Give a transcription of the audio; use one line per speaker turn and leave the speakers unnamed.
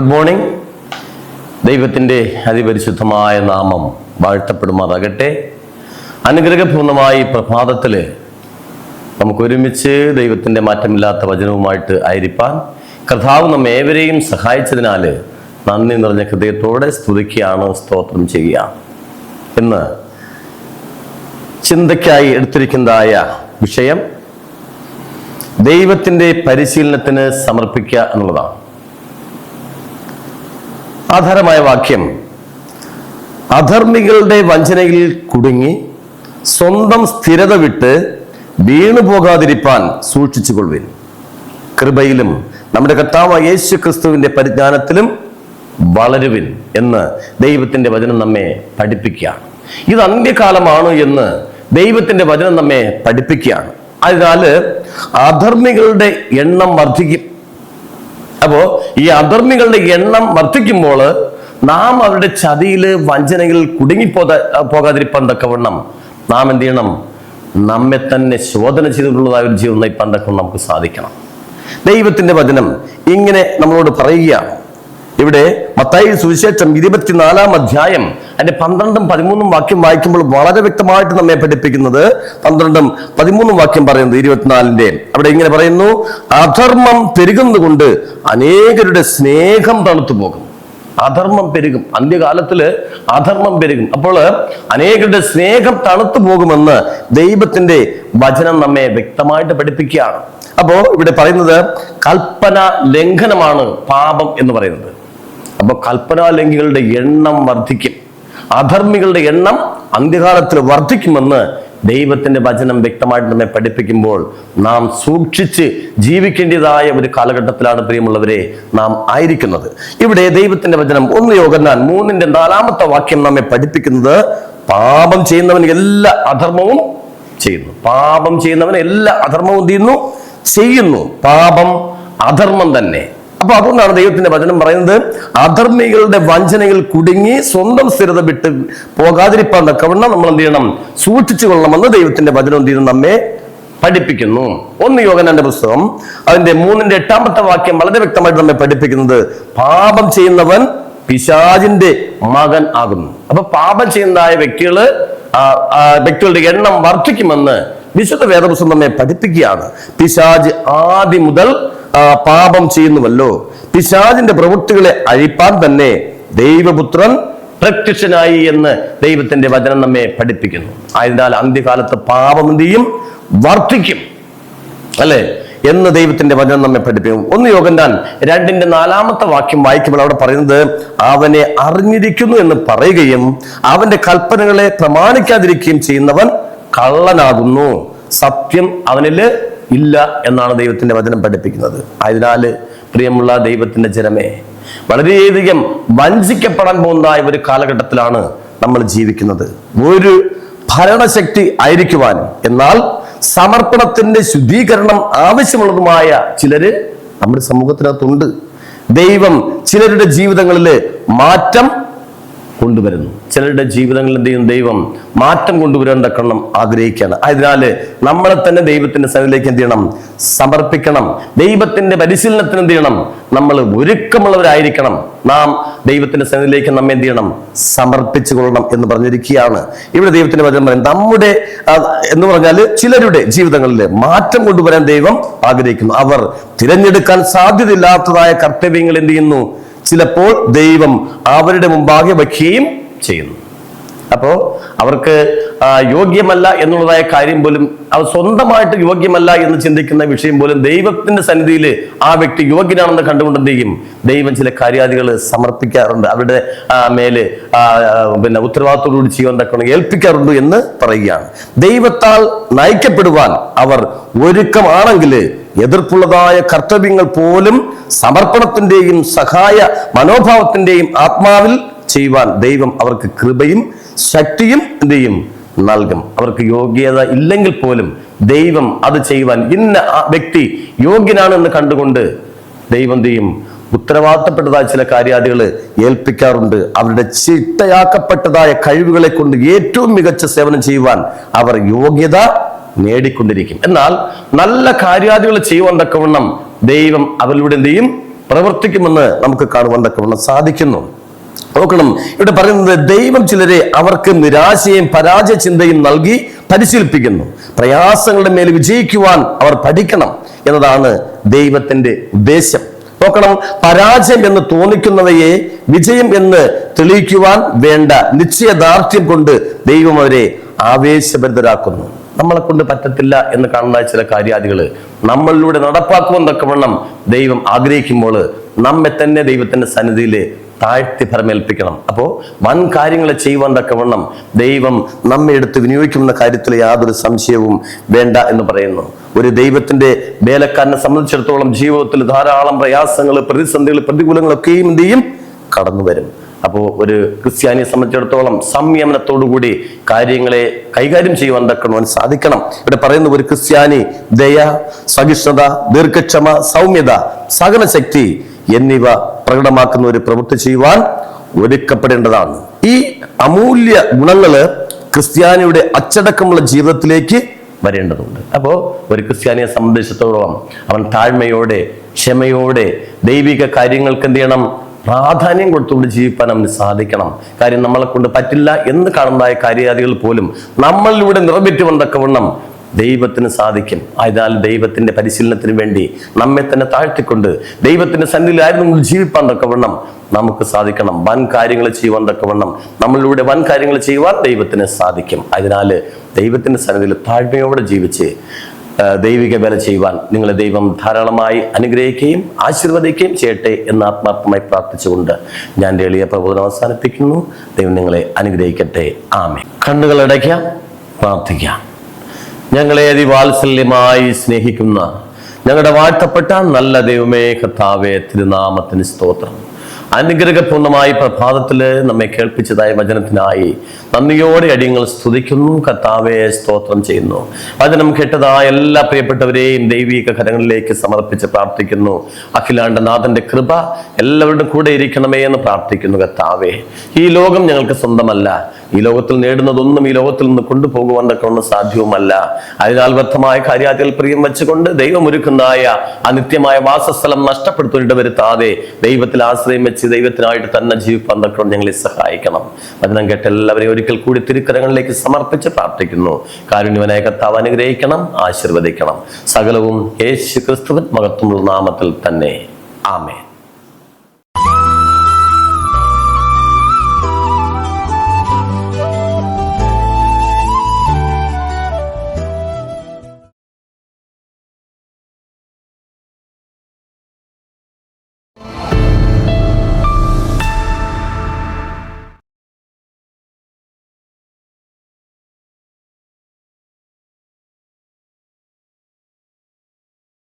Good morning. ദൈവത്തിൻ്റെ അതിപരിശുദ്ധമായ നാമം വാഴ്ത്തപ്പെടുമാറാകട്ടെ. അനുഗ്രഹപൂർണമായി പ്രഭാതത്തിൽ നമുക്ക് ഒരുമിച്ച് ദൈവത്തിൻ്റെ മാറ്റമില്ലാത്ത വചനവുമായിട്ട് ആയിരിക്കാൻ കർത്താവ് നമ്മെ ഏവരെയും സഹായിച്ചതിനാൽ നന്ദി നിറഞ്ഞ ഹൃദയത്തോടെ സ്തുതിക്കുകയാണ്, സ്തോത്രം ചെയ്യുക. ഇന്ന് ചിന്തയ്ക്കായി എടുത്തിരിക്കുന്നതായ വിഷയം ദൈവത്തിൻ്റെ പരിശീലനത്തിന് സമർപ്പിക്കുക എന്നുള്ളതാണ്. ആധാരമായ വാക്യം: അധർമ്മികളുടെ വഞ്ചനയിൽ കുടുങ്ങി സ്വന്തം സ്ഥിരത വിട്ട് വീണു പോകാതിരിപ്പാൻ സൂക്ഷിച്ചുകൊള്ളുവിൻ. കൃപയിലും നമ്മുടെ കർത്താവായ യേശു ക്രിസ്തുവിന്റെ പരിജ്ഞാനത്തിലും വളരുവിൻ എന്ന് ദൈവത്തിന്റെ വചനം നമ്മെ പഠിപ്പിക്കുകയാണ്. ഇത് അന്ത്യകാലമാണ് എന്ന് ദൈവത്തിന്റെ വചനം നമ്മെ പഠിപ്പിക്കുകയാണ്. അതിനാൽ അധർമ്മികളുടെ എണ്ണം വർദ്ധിക്കും. അപ്പോ ഈ അധർമ്മികളുടെ എണ്ണം വർദ്ധിക്കുമ്പോൾ നാം അവരുടെ ചതിയില് വഞ്ചനയിൽ പോകാതിരിപ്പാൻ തക്കവണ്ണം നാം എന്ത് ചെയ്യണം? നമ്മെ തന്നെ ശോധന ചെയ്തിട്ടുള്ളതായ ഒരു ജീവിതം നയിപ്പാൻ തക്കവണ്ണം നമുക്ക് സാധിക്കണം. ദൈവത്തിന്റെ വചനം ഇങ്ങനെ നമ്മളോട് പറയുകയാണ്. ഇവിടെ മത്തായി സുവിശേഷം 24-ാം അധ്യായം അതിന്റെ 12-13 വാക്യം വായിക്കുമ്പോൾ വളരെ വ്യക്തമായിട്ട് നമ്മെ പഠിപ്പിക്കുന്നത് 12-13 വാക്യം പറയുന്നത് 24-ന്റെ അവിടെ ഇങ്ങനെ പറയുന്നു: അധർമ്മം പെരുകുന്നതുകൊണ്ട് അനേകരുടെ സ്നേഹം തണുത്തു പോകും. അധർമ്മം പെരുകും, അന്ത്യകാലത്തില് അധർമ്മം പെരുകും. അപ്പോൾ അനേകരുടെ സ്നേഹം തണുത്തു പോകുമെന്ന് ദൈവത്തിന്റെ വചനം നമ്മെ വ്യക്തമായിട്ട് പഠിപ്പിക്കുകയാണ്. അപ്പോ ഇവിടെ പറയുന്നത് കൽപ്പന ലംഘനമാണ് പാപം എന്ന് പറയുന്നത്. അപ്പൊ കൽപ്പനാ ലംഘികളുടെ എണ്ണം വർദ്ധിക്കും, അധർമ്മികളുടെ എണ്ണം അന്ത്യകാലത്തിൽ വർദ്ധിക്കുമെന്ന് ദൈവത്തിന്റെ വചനം വ്യക്തമായിട്ട് നമ്മെ പഠിപ്പിക്കുമ്പോൾ നാം സൂക്ഷിച്ച് ജീവിക്കേണ്ടതായ ഒരു കാലഘട്ടത്തിലാണ് പ്രിയമുള്ളവരെ നാം ആയിരിക്കുന്നത്. ഇവിടെ ദൈവത്തിന്റെ വചനം 1 യോഹന്നാൻ 3-ന്റെ 4 വാക്യം നമ്മെ പഠിപ്പിക്കുന്നത് പാപം ചെയ്യുന്നവൻ എല്ലാ അധർമ്മവും ചെയ്യുന്നു. പാപം ചെയ്യുന്നവൻ എല്ലാ അധർമ്മവും ചെയ്യുന്നു. പാപം അധർമ്മം തന്നെ. അപ്പൊ അതുകൊണ്ടാണ് ദൈവത്തിന്റെ വചനം പറയുന്നത് അധർമ്മികളുടെ വഞ്ചനയിൽ കുടുങ്ങി സ്വന്തം സ്ഥിരത വിട്ട് പോകാതിരിപ്പാൻ തക്കവണ്ണം നമ്മൾ എന്ത് ചെയ്യണം? സൂക്ഷിച്ചു കൊള്ളണമെന്ന് ദൈവത്തിന്റെ വചനം എന്ത് ചെയ്യുന്നു? നമ്മെ പഠിപ്പിക്കുന്നു. 1 യോഹന്നാന്റെ പുസ്തകം അതിന്റെ 3-ന്റെ 8 വാക്യം വളരെ വ്യക്തമായിട്ട് നമ്മെ പഠിപ്പിക്കുന്നത് പാപം ചെയ്യുന്നവൻ പിശാചിന്റെ മകൻ ആകുന്നു. അപ്പൊ പാപം ചെയ്യുന്നതായ വ്യക്തികളുടെ എണ്ണം വർദ്ധിക്കുമെന്ന് വിശുദ്ധ വേദപുസ്തകം നമ്മെ പഠിപ്പിക്കുകയാണ്. പിശാച് ആദ്യം മുതൽ പാപം ചെയ്യുന്നുവല്ലോ. പിശാചിന്റെ പ്രവൃത്തികളെ അഴിപ്പാൻ തന്നെ ദൈവപുത്രൻ പ്രത്യക്ഷനായി എന്ന് ദൈവത്തിന്റെ വചനം നമ്മെ പഠിപ്പിക്കുന്നു. ആയതിനാൽ അന്ത്യകാലത്ത് പാപം എന്ത് ചെയ്യും? വർദ്ധിക്കും, അല്ലെ എന്ന് ദൈവത്തിന്റെ വചനം നമ്മെ പഠിപ്പിക്കും. 1 യോഹന്നാൻ 2-ന്റെ 4 വാക്യം വായിക്കുമ്പോൾ അവിടെ പറയുന്നത് അവനെ അറിഞ്ഞിരിക്കുന്നു എന്ന് പറയുകയും അവന്റെ കൽപ്പനകളെ പ്രമാണിക്കാതിരിക്കുകയും ചെയ്യുന്നവൻ കള്ളനാകുന്നു, സത്യം അവനില് ഇല്ല എന്നാണ് ദൈവത്തിന്റെ വചനം പഠിപ്പിക്കുന്നത്. ആയതിനാൽ പ്രിയമുള്ള ദൈവത്തിന്റെ ജനമേ, വളരെയധികം വഞ്ചിക്കപ്പെടാൻ പോകുന്ന ഒരു കാലഘട്ടത്തിലാണ് നമ്മൾ ജീവിക്കുന്നത്. ഒരു ഭരണശക്തി ആയിരിക്കുവാൻ എന്നാൽ സമർപ്പണത്തിന്റെ ശുദ്ധീകരണം ആവശ്യമുള്ളതുമായ ചിലര് നമ്മുടെ സമൂഹത്തിനകത്തുണ്ട്. ദൈവം ചിലരുടെ ജീവിതങ്ങളിൽ മാറ്റം കൊണ്ടുവരുന്നു. ചിലരുടെ ജീവിതങ്ങളിൽ എന്ത് ചെയ്യും? ദൈവം മാറ്റം കൊണ്ടുവരാൻ തക്കണം ആഗ്രഹിക്കുകയാണ്. അതിനാൽ നമ്മളെ തന്നെ ദൈവത്തിന്റെ സന്നിധിയിലേക്ക് എന്ത് ചെയ്യണം? സമർപ്പിക്കണം. ദൈവത്തിന്റെ പരിശീലനത്തിന് എന്ത് ചെയ്യണം? നമ്മൾ ഒരുക്കമുള്ളവരായിരിക്കണം. നാം ദൈവത്തിന്റെ സന്നിധിയിലേക്ക് നമ്മെ എന്ത് ചെയ്യണം? സമർപ്പിച്ചു കൊള്ളണം എന്ന് പറഞ്ഞിരിക്കുകയാണ്. ഇവിടെ ദൈവത്തിന്റെ വചനം പറയും നമ്മുടെ എന്ന് പറഞ്ഞാൽ ചിലരുടെ ജീവിതങ്ങളിൽ മാറ്റം കൊണ്ടുവരാൻ ദൈവം ആഗ്രഹിക്കുന്നു. അവർ തിരഞ്ഞെടുക്കാൻ സാധ്യതയില്ലാത്തതായ കർത്തവ്യങ്ങൾ എന്ത് ചെയ്യുന്നു? ചിലപ്പോൾ ദൈവം അവരുടെ മുമ്പാകെ വയ്ക്കുകയും ചെയ്യുന്നു. അപ്പോ അവർക്ക് യോഗ്യമല്ല എന്നുള്ളതായ കാര്യം പോലും, അവർ സ്വന്തമായിട്ട് യോഗ്യമല്ല എന്ന് ചിന്തിക്കുന്ന വിഷയം പോലും ദൈവത്തിന്റെ സന്നിധിയിൽ ആ വ്യക്തി യോഗ്യനാണെന്ന് കണ്ടുകൊണ്ട് എന്ത് ചെയ്യും? ദൈവം ചില കാര്യാദികൾ സമർപ്പിക്കാറുണ്ട്, അവരുടെ മേല് ഉത്തരവാദിത്തോടുകൂടി ചെയ്യാൻ തക്കണം ഏൽപ്പിക്കാറുണ്ട് എന്ന് പറയുകയാണ്. ദൈവത്താൽ നയിക്കപ്പെടുവാൻ അവർ ഒരുക്കമാണെങ്കിൽ എതിർപ്പുള്ളതായ കർത്തവ്യങ്ങൾ പോലും സമർപ്പണത്തിന്റെയും സഹായ മനോഭാവത്തിന്റെയും ആത്മാവിൽ ചെയ്യുവാൻ ദൈവം അവർക്ക് കൃപയും ശക്തിയും എന്ത് ചെയ്യും? നൽകും. അവർക്ക് യോഗ്യത ഇല്ലെങ്കിൽ പോലും ദൈവം അത് ചെയ്യുവാൻ ഇന്ന വ്യക്തി യോഗ്യനാണ് എന്ന് കണ്ടുകൊണ്ട് ദൈവം എന്ത് ചെയ്യും? ഉത്തരവാദിത്തപ്പെട്ടതായ ചില കാര്യാദികൾ ഏൽപ്പിക്കാറുണ്ട്. അവരുടെ ചിട്ടയാക്കപ്പെട്ടതായ കഴിവുകളെ കൊണ്ട് ഏറ്റവും മികച്ച സേവനം ചെയ്യുവാൻ അവർ യോഗ്യത നേടിക്കൊണ്ടിരിക്കും. എന്നാൽ നല്ല കാര്യാദികൾ ചെയ്യുവാൻ തക്കവണ്ണം ദൈവം അവരിലൂടെ എന്ത് ചെയ്യും? പ്രവർത്തിക്കുമെന്ന് നമുക്ക് കാണുവാൻ തക്കവണ്ണം സാധിക്കുന്നു. നോക്കണം, ഇവിടെ പറയുന്നത് ദൈവം ചിലരെ അവർക്ക് നിരാശയും പരാജയ ചിന്തയും നൽകി പരിശീലിപ്പിക്കുന്നു. പ്രയാസങ്ങളുടെ മേൽ വിജയിക്കുവാൻ അവർ പഠിക്കണം എന്നതാണ് ദൈവത്തിന്റെ ഉദ്ദേശം. നോക്കണം, പരാജയം എന്ന് തോന്നിക്കുന്നവയെ വിജയം എന്ന് തെളിയിക്കുവാൻ വേണ്ട നിശ്ചയദാർഢ്യം കൊണ്ട് ദൈവം അവരെ ആവേശഭരിതരാക്കുന്നു. നമ്മളെ കൊണ്ട് പറ്റത്തില്ല എന്ന് കാണുന്ന ചില കാര്യാദികൾ നമ്മളിലൂടെ നടപ്പാക്കുവാൻ തക്കവണ്ണം ദൈവം ആഗ്രഹിക്കുമ്പോൾ നമ്മെ തന്നെ ദൈവത്തിന്റെ സന്നിധിയിൽ താഴ്ത്തി ഫലമേൽപ്പിക്കണം. അപ്പോൾ വൻ കാര്യങ്ങൾ ചെയ്യുവാൻ തക്കവണ്ണം ദൈവം നമ്മെ എടുത്ത് വിനിയോഗിക്കുന്ന കാര്യത്തിൽ യാതൊരു സംശയവും വേണ്ട എന്ന് പറയുന്നു. ഒരു ദൈവത്തിന്റെ വേലക്കാരനെ സംബന്ധിച്ചിടത്തോളം ജീവിതത്തിൽ ധാരാളം പ്രയാസങ്ങൾ, പ്രതിസന്ധികൾ, പ്രതികൂലങ്ങളൊക്കെയും എന്ത് ചെയ്യും? കടന്നു വരും. അപ്പോൾ ഒരു ക്രിസ്ത്യാനിയെ സംബന്ധിച്ചിടത്തോളം സംയമനത്തോടുകൂടി കാര്യങ്ങളെ കൈകാര്യം ചെയ്യുവാൻ തക്കവണ്ണം സാധിക്കണം. ഇവിടെ പറയുന്ന ഒരു ക്രിസ്ത്യാനി ദയ, സഹിഷ്ണുത, ദീർഘക്ഷമ, സൗമ്യത, സഹനശക്തി എന്നിവ പ്രകടമാക്കുന്ന ഒരു പ്രവൃത്തി ചെയ്യുവാൻ ഒരുക്കപ്പെടേണ്ടതാണ്. ഈ അമൂല്യ ഗുണങ്ങള് ക്രിസ്ത്യാനിയുടെ അച്ചടക്കമുള്ള ജീവിതത്തിലേക്ക് വരേണ്ടതുണ്ട്. അപ്പോൾ ഒരു ക്രിസ്ത്യാനിയെ സംബന്ധിച്ചിടത്തോളം അവൻ താഴ്മയോടെ, ക്ഷമയോടെ ദൈവിക കാര്യങ്ങൾക്ക് എന്ത് ചെയ്യണം? പ്രാധാന്യം കൊടുത്തുകൊണ്ട് ജീവിക്കാൻ അവന് സാധിക്കണം. കാര്യം നമ്മളെ കൊണ്ട് പറ്റില്ല എന്ന് കാണുന്നതായ കാര്യാദികൾ പോലും നമ്മളിലൂടെ നിറവേറ്റുവാൻ തക്കവണ്ണം ദൈവത്തിന് സാധിക്കും. അതിനാൽ ദൈവത്തിന്റെ പരിശീലനത്തിന് വേണ്ടി നമ്മെ തന്നെ താഴ്ത്തിക്കൊണ്ട് ദൈവത്തിന്റെ സന്നിധിയിലായിരുന്നു ജീവിപ്പാൻ തക്കവണ്ണം നമുക്ക് സാധിക്കണം. വൻ കാര്യങ്ങൾ ചെയ്യുവാൻ തക്കവണ്ണം നമ്മളിലൂടെ വൻ കാര്യങ്ങൾ ചെയ്യുവാൻ ദൈവത്തിന് സാധിക്കും. അതിനാൽ ദൈവത്തിന്റെ സന്നിധിയിൽ താഴ്മയോടെ ജീവിച്ച് ദൈവിക വേല ചെയ്യുവാൻ നിങ്ങളെ ദൈവം ധാരാളമായി അനുഗ്രഹിക്കുകയും ആശീർവദിക്കുകയും ചെയ്യട്ടെ എന്ന് ആത്മാർത്ഥമായി പ്രാർത്ഥിച്ചുകൊണ്ട് ഞാൻ എളിയ പ്രബോധനം അവസാനിപ്പിക്കുന്നു. ദൈവം നിങ്ങളെ അനുഗ്രഹിക്കട്ടെ. ആമേൻ. കണ്ണുകൾ അടയ്ക്കാം, പ്രാർത്ഥിക്കാം. ഞങ്ങളെ അതിവാത്സല്യമായി സ്നേഹിക്കുന്ന ഞങ്ങളുടെ വാഴ്ത്തപ്പെട്ട നല്ല ദൈവമേ, കർത്താവേ, തിരുനാമത്തിന് സ്തോത്രം. അനുഗ്രഹപൂർണമായ പ്രഭാതത്തില് നമ്മെ കേൾപ്പിച്ചതായ വചനത്തിനായി നന്ദിയോടെ അടിയങ്ങൾ സ്തുതിക്കുന്നു. കർത്താവേ, സ്തോത്രം ചെയ്യുന്നു. വചനം കേട്ടതായ എല്ലാ പ്രിയപ്പെട്ടവരെയും ദൈവിക കരങ്ങളിലേക്ക് സമർപ്പിച്ച് പ്രാർത്ഥിക്കുന്നു. അഖിലാണ്ടനാഥന്റെ കൃപ എല്ലാവരുടെ കൂടെ ഇരിക്കണമേ എന്ന് പ്രാർത്ഥിക്കുന്നു. കർത്താവേ, ഈ ലോകം ഞങ്ങൾക്ക് സ്വന്തമല്ല. ഈ ലോകത്തിൽ നേടുന്നതൊന്നും ഈ ലോകത്തിൽ നിന്ന് കൊണ്ടുപോകുവാൻ തക്കവണ്ണം സാധ്യവുമല്ല. അതിനാൽ വ്യർത്ഥമായ കാര്യാദികൾ പ്രിയം വെച്ചുകൊണ്ട് ദൈവം ഒരുക്കുന്നതായ ആ നിത്യമായ വാസസ്ഥലം നഷ്ടപ്പെടുത്തുവാൻ വരുത്താതെ ദൈവത്തിൽ ആശ്രയം വെച്ച് ദൈവത്തിനായിട്ട് തന്നെ ജീവിപ്പാൻ തക്കവണ്ണം ഞങ്ങളെ സഹായിക്കണം. വചനം കേട്ട എല്ലാവരെയും ഒരിക്കൽ കൂടി തിരുക്കരങ്ങളിലേക്ക് സമർപ്പിച്ച് പ്രാർത്ഥിക്കുന്നു. കാരുണ്യവനായ കർത്താവ് അനുഗ്രഹിക്കണം, ആശീർവദിക്കണം. സകലവും യേശു ക്രിസ്തുവിൻ മഹത്വമുള്ള നാമത്തിൽ തന്നെ. ആമേൻ.